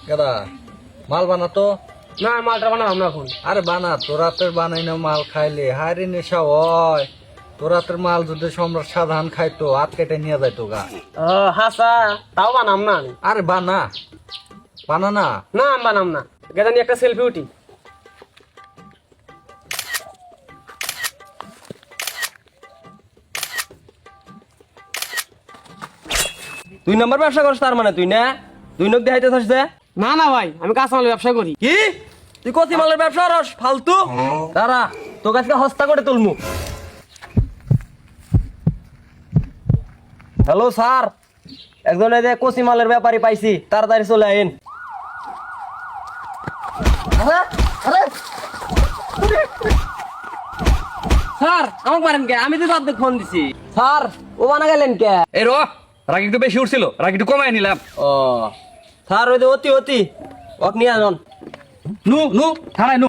কেডা মাল বানাতো না মালটা বানাবো না এখন। আরে বানা তোরা তো বানাই না মাল খাইলে হায়রে নেশা হয় তোরা তোর মাল যদি সম্রাট সাধারণ খাইতো হাত কেটে নিয়ে যাইতো গা হাসা তাও বানাম না আমি। আরে বানা বানা না না আমি বানাম না। গেদা নিয়ে একটা সেলফি উঠি। দুই নম্বর ব্যবসা করছ তার মানে তুই না দুই নখ দেখাইতে থাকছ যে না না ভাই আমি কাঁচামালের ব্যবসা করি। কি তুই কচি মালের ব্যবসা রস ফালতু দাঁড়া তোর কাছে হস্তা করে তুলমু। হ্যালো স্যার একজন এই যে কচি মালের ব্যাপারী পাইছি তাড়াতাড়ি চলে আইন। স্যার আমাকে পারেন কে? আমি তো তাদের ফোন দিছি। স্যার ও বানা গেলেন কে? এই রো রাগ একটু বেশি উঠছিল রাগ একটু কমাই নিলাম। ও স্যার ওই যে অতি অতি ওক নিয়ে আনন। নু নু থানায় নু।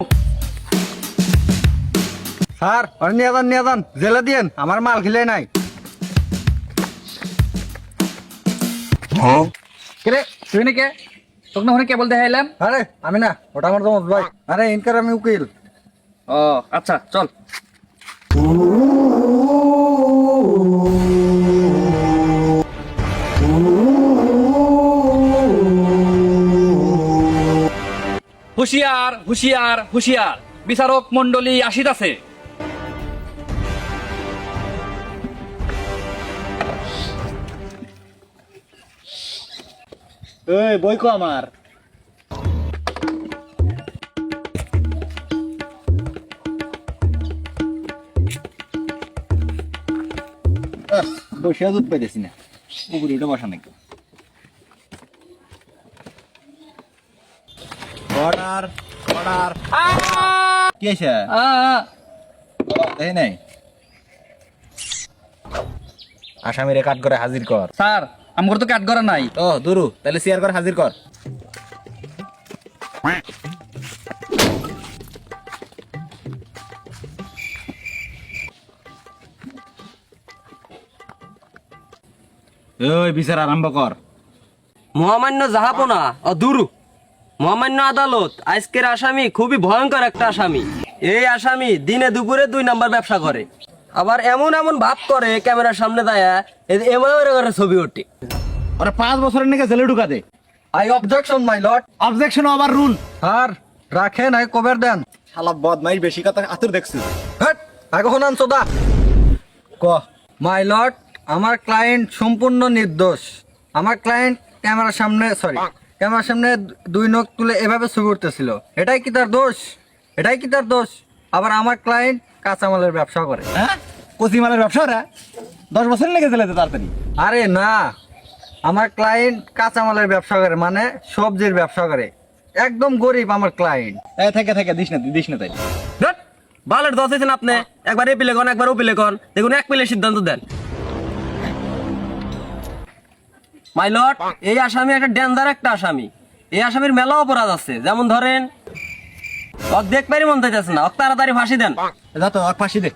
স্যার ওরে নিয়ে যান জেলে দিয়েন আমার মাল খিলে নাই কে তুই নাকি তোকে না কেবল দেখাইলাম। আরে আমি না ওটা আমার জমজ ভাই আরে ইনকার আমি উকিল ও আচ্ছা চল। হুশিয়ার হুশিয়ার হুশিয়ার বিচারক মন্ডলী আসিতাছে। এই বই কো আমার বসে দুধ পাইতেছি না উপরে উঠে বসা নাকি অর্ডার অর্ডার কি আছে এই নাই আসামিরে কাট করে হাজির কর স্যার আমার তো কাট করা নাই। ও দুরু তাহলে শেয়ার করে হাজির কর ওই বিচার আরম্ভ কর মহামান্য জাহাপনা ও দুরু মহামান্য আদালত আজকের আসামি খুবই ভয়ঙ্কর একটা আসামি। এই আসামি দিনে দুপুরে দুই নাম্বার ব্যবসা করে আবার এমন এমন ভাব করে ক্যামেরার সামনে দাঁড়া এমন করে ছবি ওঠে। ওরা 5 বছরের নাকি জেলে ঢুকা দে I objection my lord objection over rule sir রাখেন আই কভার দেন শালা বদমাইশ বেশি কথা আতুর দেখছিস হট আগে কোন আনছো দা ক মাই লর্ড আমার ক্লায়েন্ট সম্পূর্ণ নির্দোষ আমার ক্লায়েন্ট ক্যামেরার সামনে দুই নখ তুলে এভাবে ছবি উঠতেছিল এটাই কি তার দোষ আবার আমার ক্লায়েন্ট কাঁচামালের ব্যবসা করে হ্যাঁ কচি মালের ব্যবসা রে 10 বছর লেগে চলে তাড়াতাড়ি আরে না আমার ক্লায়েন্ট কাঁচামালের ব্যবসা করে মানে সবজির ব্যবসা করে একদম গরিব আমার ক্লায়েন্ট এই থেকে দিস না তাই ধুৎ, বালের দশ হয়েছেন আপনি একবার এপিলে কন একবার ওপিলে কন দেখুন এক পিলে সিদ্ধান্ত দেন। মাই লর্ড এই আসামি একটা ডেঞ্জার একটা আসামি। এই আসামির মেলা অপরাধ আছে যেমন ধরেন অক দেখবারই মন চাইতেছে না অক তাড়াতাড়ি ফাঁসি দেন। যা তো ফাঁসি দে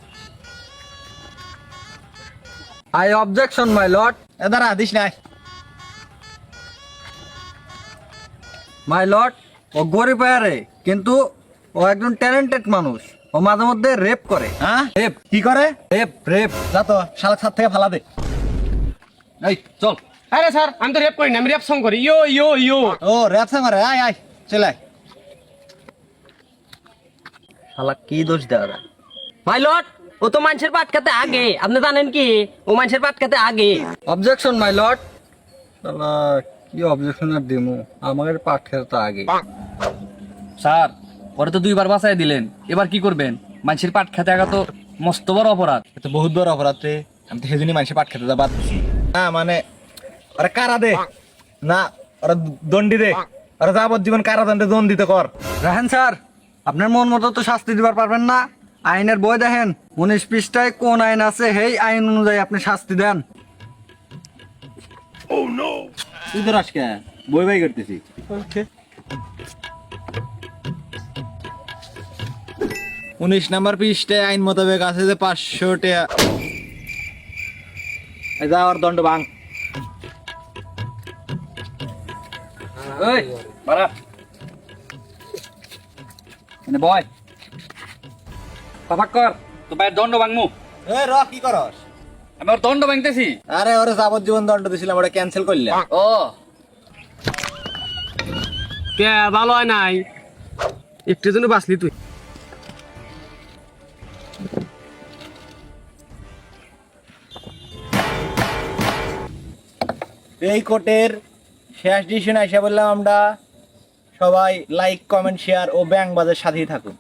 আই অবজেকশন মাই লর্ড এ দাঁড়া দিস না মাই লর্ড ও গরিব আরে কিন্তু ও একজন ট্যালেন্টেড মানুষ ও মাঝে মধ্যে রেপ করে হ্যাঁ রেপ কি করে রেপ যা তো শালা ছাদ থেকে ফালা দে এই চল। আরে স্যার আমি তো রেপ করি না আমি রেপ সং করি। ইয়ো ইয়ো ইয়ো ও র‍্যাপ সামারে আয় চলে আয় শালা কি দোষ দেওয়া মাই লর্ড ও তো মানুষের পাট খেতে আগে আপনি জানেন কি ও মানুষের পাট খেতে আগে। অবজেকশন মাই লর্ড শালা কি অবজেকশন আর দিমু আমাদের পাঠ খেতে আগে স্যার পরে তো দুইবার বাঁচাই দিলেন এবার কি করবেন? মানুষের পাট খেতে আগা তো মস্ত বড় অপরাধ। তো বহুত বড় অপরাধ রে আমি তো সেজন্যই মানুষের পাট খেতে বাদ দিছি না মানে ওরা কারা দে না ওরা দণ্ডি দে ওরা যাবজ্জীবন কারাদণ্ডে দণ্ডিত কর রাহেন স্যার আপনার মন মতো তো শাস্তি দিবার পারবেন না আইনের বই দেখেন 19 পৃষ্ঠায় কোন আইন আছে সেই আইন অনুযায়ী আপনি শাস্তি দেন তুই তো রাসকে বই বাই করতেছি 19 নাম্বার পৃষ্ঠায় আইন মোতাবেক আছে যে 500 টাকা যা আর দণ্ড ভাঙ ওই বাড়া মানে বয় পাপাক কর তো বাইর দণ্ড ভাঙমু এ র কি করস আমি ওর দণ্ড ভাঙতেছি আরে ওরে যাবজ্জীবন দণ্ড দিছিলাম ওটা ক্যান্সেল করলাম ও কে ভালো হয় নাই একটু জন্য বাঁচলি তুই এই কোর্টের শেষ ডিসিশন এসে বললাম আমরা সবাই লাইক কমেন্ট শেয়ার ও ব্যাংক বাজার সাথেই থাকুন।